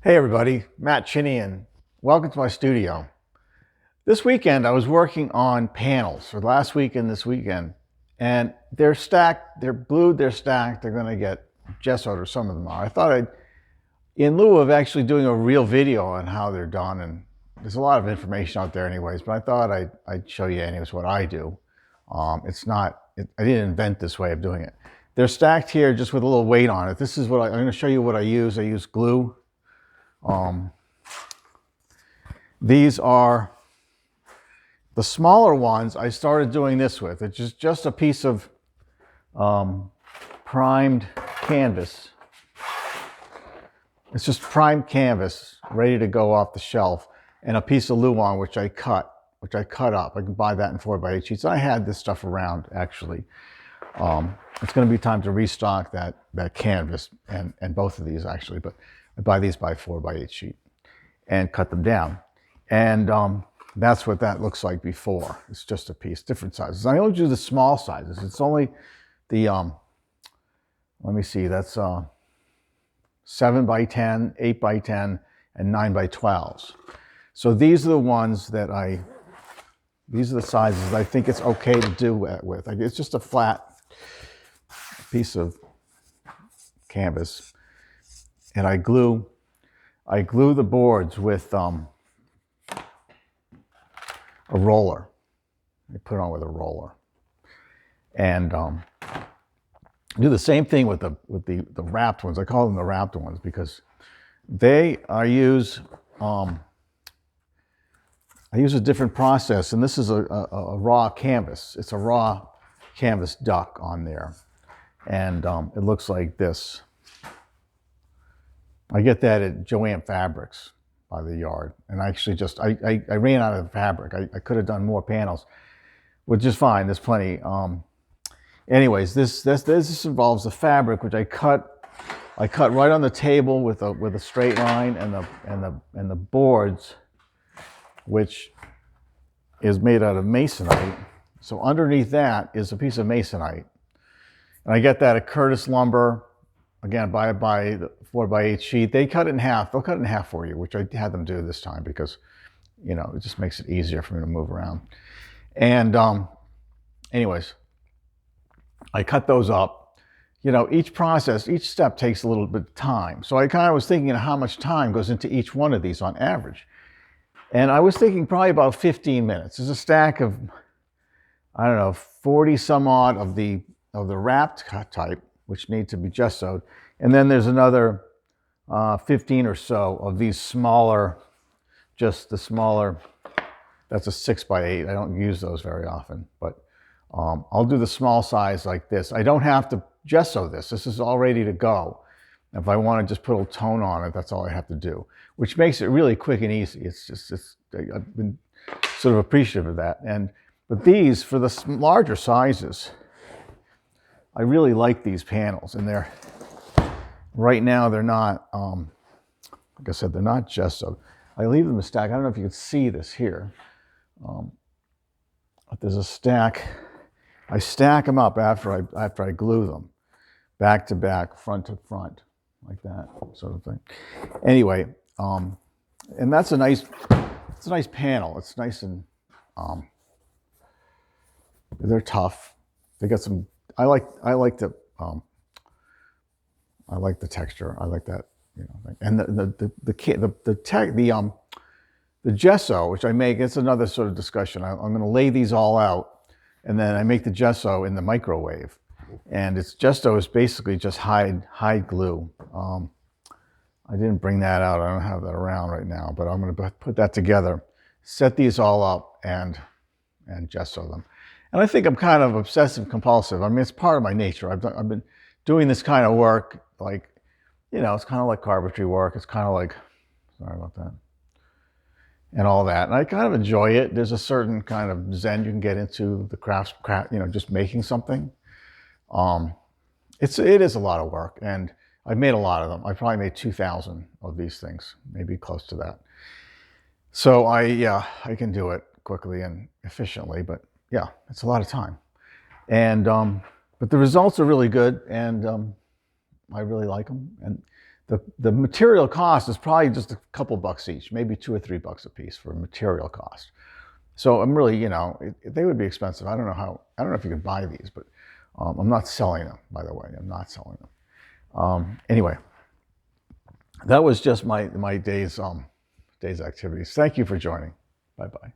Hey everybody, Matt Chinian. Welcome to my studio. This weekend I was working on panels for last week and this weekend, and they're stacked, they're glued, they're stacked, they're gonna get gessoed, or some of them are. I thought in lieu of actually doing a real video on how they're done, and there's a lot of information out there anyways, but I thought I'd show you anyways what I do. I didn't invent this way of doing it. They're stacked here just with a little weight on it. This is what I'm gonna show you what I use. I use glue. These are the smaller ones I started doing this with. It's just a piece of primed canvas. It's just primed canvas ready to go off the shelf, and a piece of Luan which I cut up. I can buy that in 4x8 sheets. I had this stuff around actually. It's going to be time to restock that canvas and both of these actually, but I buy these by 4x8 sheet and cut them down. And that's what that looks like before. It's just a piece, different sizes. I only do the small sizes. It's only the, let me see, that's 7x10, 8x10, and 9x12s. So these are the ones that these are the sizes I think it's okay to do it with. Like, it's just a flat piece of canvas. And I glue the boards with a roller. I put it on with a roller, and do the same thing with the wrapped ones. I call them the wrapped ones because I use a different process, and this is a raw canvas. It's a raw canvas duck on there, and it looks like this. I get that at Jo-Ann Fabrics by the yard, and I actually I ran out of fabric. I could have done more panels, which is fine. There's plenty. Anyways, this involves the fabric, which I cut right on the table with a straight line, and the boards, which is made out of masonite. So underneath that is a piece of masonite, and I get that at Curtis Lumber. Again, by the 4x8 sheet. They cut it in half. They'll cut it in half for you, which I had them do this time because, it just makes it easier for me to move around. And anyways, I cut those up. Each step takes a little bit of time. So I kind of was thinking of how much time goes into each one of these on average. And I was thinking probably about 15 minutes. There's a stack of, I don't know, 40 some odd of the wrapped type, which need to be gessoed. And then there's another 15 or so of these smaller, just the smaller, that's a 6x8. I don't use those very often, but I'll do the small size like this. I don't have to gesso this. This is all ready to go. If I want to just put a little tone on it, that's all I have to do, which makes it really quick and easy. I've been sort of appreciative of that. But these, for the larger sizes, I really like these panels, and right now they're not, like I said, they're not gessoed. I leave them a stack. I don't know if you can see this here. But there's a stack. I stack them up after I glue them, back to back, front to front, like that sort of thing. Anyway, and it's a nice panel. It's nice and they're tough. They got some. I like the texture. I like that, thing. And the gesso, which I make, it's another sort of discussion. I'm going to lay these all out, and then I make the gesso in the microwave. And gesso is basically just hide glue. I didn't bring that out. I don't have that around right now, but I'm going to put that together, set these all up, and gesso them. And I think I'm kind of obsessive compulsive. I mean, it's part of my nature. I've been doing this kind of work, like, it's kind of like carpentry work. It's kind of like, sorry about that, and all that. And I kind of enjoy it. There's a certain kind of zen you can get into the craft, just making something. It is a lot of work, and I've made a lot of them. I probably made 2,000 of these things, maybe close to that. So I can do it quickly and efficiently, but yeah, it's a lot of time. And but the results are really good, and I really like them. And the material cost is probably just a couple bucks each, maybe $2 or $3 a piece for material cost. So I'm really, they would be expensive. I don't know if you can buy these, but I'm not selling them, by the way. I'm not selling them. Anyway, that was just my day's activities. Thank you for joining. Bye-bye.